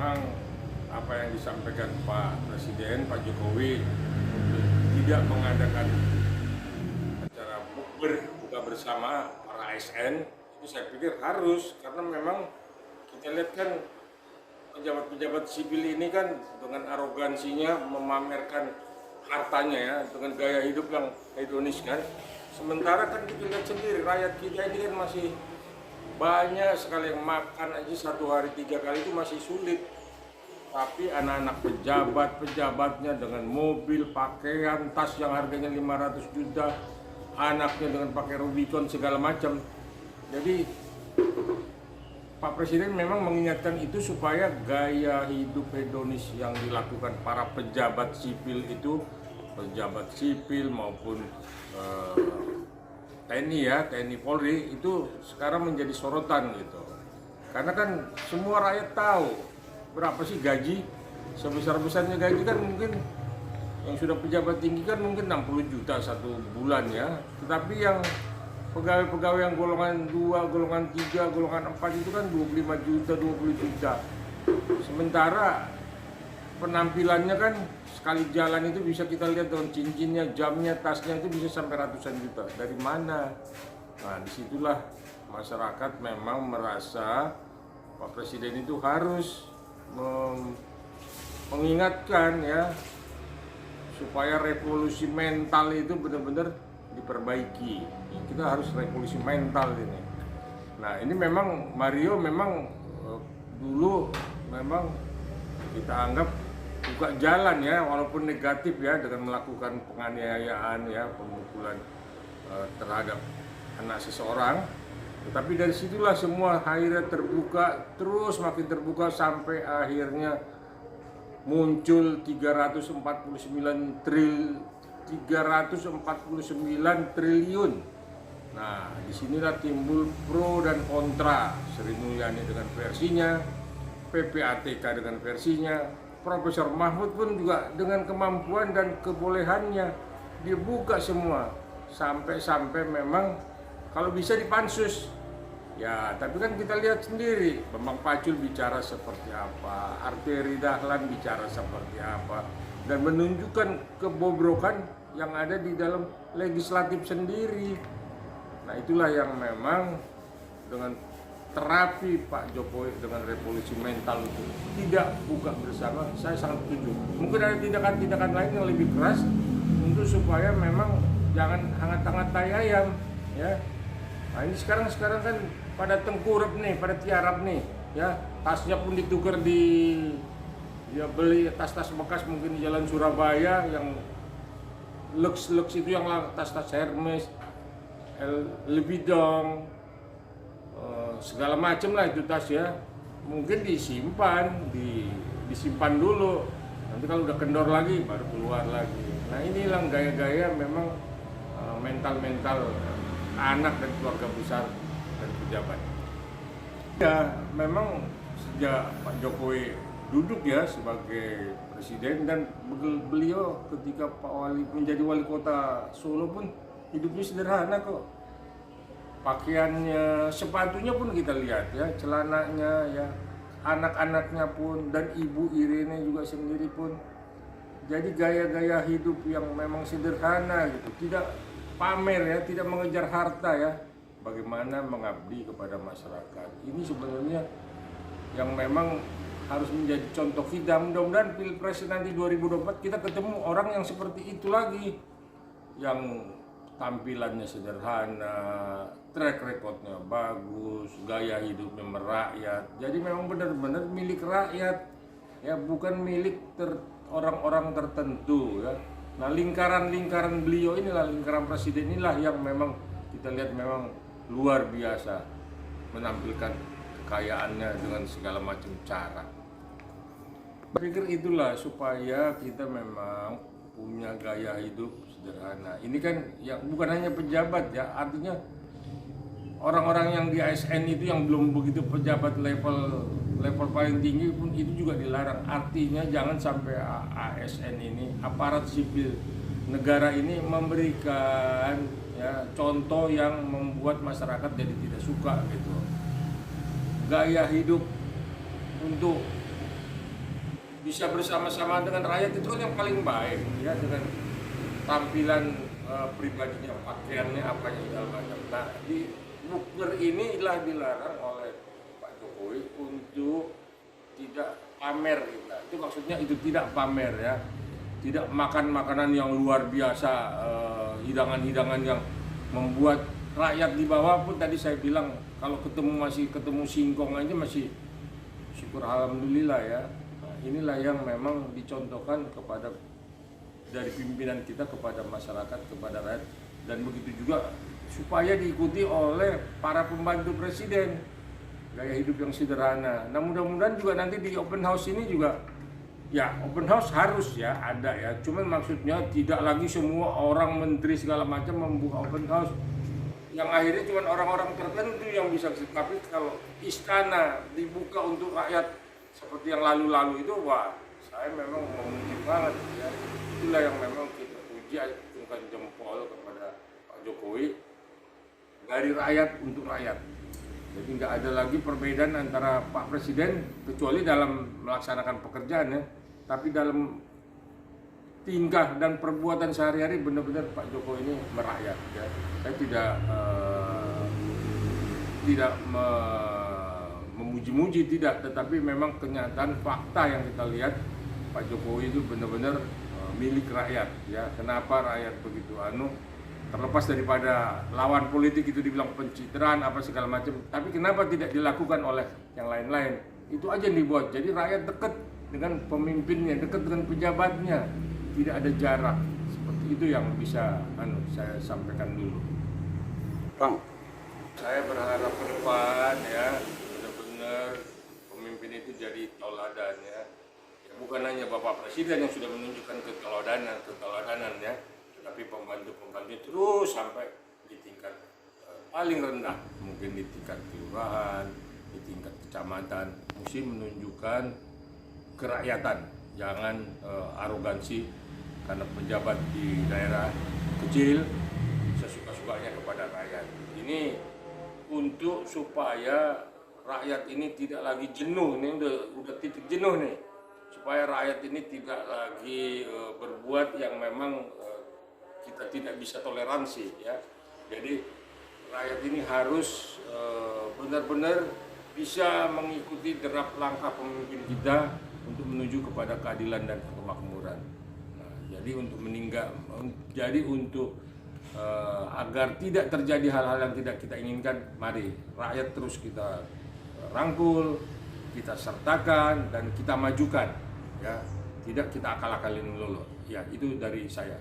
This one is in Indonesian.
memang apa yang disampaikan Pak Presiden, Pak Jokowi, untuk tidak mengadakan acara buka bersama para ASN, itu saya pikir harus, karena memang kita lihat kan pejabat-pejabat sipil ini kan dengan arogansinya memamerkan hartanya ya, dengan gaya hidup yang hedonis kan. Sementara kan kita lihat sendiri rakyat kita ini kan masih banyak sekali yang makan aja satu hari 3 kali itu masih sulit. Tapi anak-anak pejabatnya dengan mobil, pakaian, tas yang harganya 500 juta, anaknya dengan pakai Rubicon segala macam. Jadi Pak Presiden memang mengingatkan itu supaya gaya hidup hedonis yang dilakukan para pejabat sipil itu, pejabat sipil maupun TNI ya, TNI Polri itu sekarang menjadi sorotan gitu. Karena kan semua rakyat tahu berapa sih gaji, sebesar-besarnya gaji kan mungkin yang sudah pejabat tinggi kan mungkin 60 juta satu bulan ya. Tetapi yang pegawai-pegawai yang golongan 2, golongan 3, golongan 4 itu kan 25 juta, 20 juta. Sementara penampilannya kan sekali jalan itu bisa kita lihat dengan cincinnya, jamnya, tasnya itu bisa sampai ratusan juta. Dari mana? Nah, disitulah masyarakat memang merasa Pak Presiden itu harus mengingatkan ya, supaya revolusi mental itu benar-benar diperbaiki. Kita harus revolusi mental ini. Nah, ini memang Mario memang dulu memang kita anggap buka jalan ya, walaupun negatif ya, dengan melakukan penganiayaan ya, pemukulan terhadap anak seseorang. Tetapi dari situlah semua akhirnya terbuka, terus makin terbuka sampai akhirnya muncul 349 triliun. Nah, disinilah timbul pro dan kontra. Sri Mulyani dengan versinya, PPATK dengan versinya, Profesor Mahfud pun juga dengan kemampuan dan kebolehannya dia buka semua, sampai memang kalau bisa dipansus. Ya, tapi kan kita lihat sendiri, Bambang Pacul bicara seperti apa, Arteri Dahlan bicara seperti apa, dan menunjukkan kebobrokan yang ada di dalam legislatif sendiri. Nah, itulah yang memang dengan terapi Pak Jokowi dengan revolusi mental itu tidak buka bersama, saya sangat setuju. Mungkin ada tindakan-tindakan lain yang lebih keras untuk supaya memang jangan hangat-hangat tai ayam ya. Nah, ini sekarang kan pada tengkurap nih, pada tiarap nih ya, tasnya pun ditukar ya, beli tas-tas bekas mungkin di Jalan Surabaya yang Lux itu, yang tas-tas Hermes, Louis Vuitton, segala macam lah itu tas ya, mungkin disimpan dulu, nanti kalau udah kendor lagi baru keluar lagi. Nah, inilah gaya-gaya memang mental anak dan keluarga besar dan pejabat. Ya, memang sejak Pak Jokowi duduk ya sebagai presiden, dan beliau ketika menjadi wali kota Solo pun hidupnya sederhana kok. Pakaiannya, sepatunya pun kita lihat ya, celananya ya, anak-anaknya pun, dan Ibu Irene juga sendiri pun. Jadi gaya-gaya hidup yang memang sederhana gitu, tidak pamer ya, tidak mengejar harta ya. Bagaimana mengabdi kepada masyarakat. Ini sebenarnya yang memang harus menjadi contoh kita. Mudah-mudahan Pilpres nanti 2024 kita ketemu orang yang seperti itu lagi, yang tampilannya sederhana, track recordnya bagus, gaya hidupnya merakyat. Jadi memang benar-benar milik rakyat ya, bukan milik orang-orang tertentu ya. Nah, lingkaran beliau inilah, lingkaran presiden inilah yang memang kita lihat memang luar biasa menampilkan kekayaannya dengan segala macam cara. Saya pikir itulah supaya kita memang punya gaya hidup sederhana. Ini kan yang bukan hanya pejabat ya, artinya orang-orang yang di ASN itu yang belum begitu pejabat level paling tinggi pun itu juga dilarang. Artinya jangan sampai ASN ini, aparat sipil negara ini, memberikan ya contoh yang membuat masyarakat jadi tidak suka gitu. Gaya hidup untuk bisa bersama-sama dengan rakyat itu kan yang paling baik ya, dengan tampilan pribadinya, pakaiannya, apa yang segala macam. Nah, di bukber inilah dilarang oleh Pak Jokowi untuk tidak pamer gitu. Nah, itu maksudnya itu tidak pamer ya, tidak makan makanan yang luar biasa, hidangan-hidangan yang membuat rakyat di bawah pun tadi saya bilang kalau masih ketemu singkong aja masih syukur alhamdulillah ya. Nah, inilah yang memang dicontohkan kepada dari pimpinan kita kepada masyarakat, kepada rakyat, dan begitu juga supaya diikuti oleh para pembantu presiden, gaya hidup yang sederhana. Nah, mudah-mudahan juga nanti di open house ini juga ya, open house harus ya ada ya, cuman maksudnya tidak lagi semua orang menteri segala macam membuka open house yang akhirnya cuma orang-orang tertentu yang bisa. Tapi kalau istana dibuka untuk rakyat seperti yang lalu-lalu itu, wah, saya memang memuji banget ya. Itulah yang memang kita puji, acungkan jempol kepada Pak Jokowi, dari rakyat untuk rakyat. Jadi nggak ada lagi perbedaan antara Pak Presiden kecuali dalam melaksanakan pekerjaan ya, tapi dalam tingkah dan perbuatan sehari-hari benar-benar Pak Jokowi ini merakyat ya. Saya tidak memuji-muji, tidak, tetapi memang kenyataan fakta yang kita lihat Pak Jokowi itu benar-benar milik rakyat ya. Kenapa rakyat begitu terlepas daripada lawan politik itu dibilang pencitraan apa segala macam, tapi kenapa tidak dilakukan oleh yang lain-lain? Itu aja yang dibuat. Jadi rakyat dekat dengan pemimpinnya, dekat dengan pejabatnya, tidak ada jarak. Seperti itu yang bisa saya sampaikan dulu. Bang, Saya berharap ke depan ya benar-benar pemimpin itu jadi tauladan ya. Bukan hanya Bapak Presiden yang sudah menunjukkan keteladanan ya, tetapi pembantu-pembantu terus sampai di tingkat paling rendah, mungkin di tingkat kelurahan, di tingkat kecamatan, mesti menunjukkan kerakyatan, jangan arogansi karena pejabat di daerah kecil sesuka-sukanya kepada rakyat. Ini untuk supaya rakyat ini tidak lagi jenuh, ini udah titik jenuh nih, supaya rakyat ini tidak lagi berbuat yang memang kita tidak bisa toleransi ya. Jadi rakyat ini harus benar-benar bisa mengikuti derap langkah pemimpin kita untuk menuju kepada keadilan dan kemakmuran. Nah, jadi untuk agar tidak terjadi hal-hal yang tidak kita inginkan, mari rakyat terus kita rangkul, kita sertakan dan kita majukan ya, tidak kita akal-akalin melulu ya. Itu dari saya.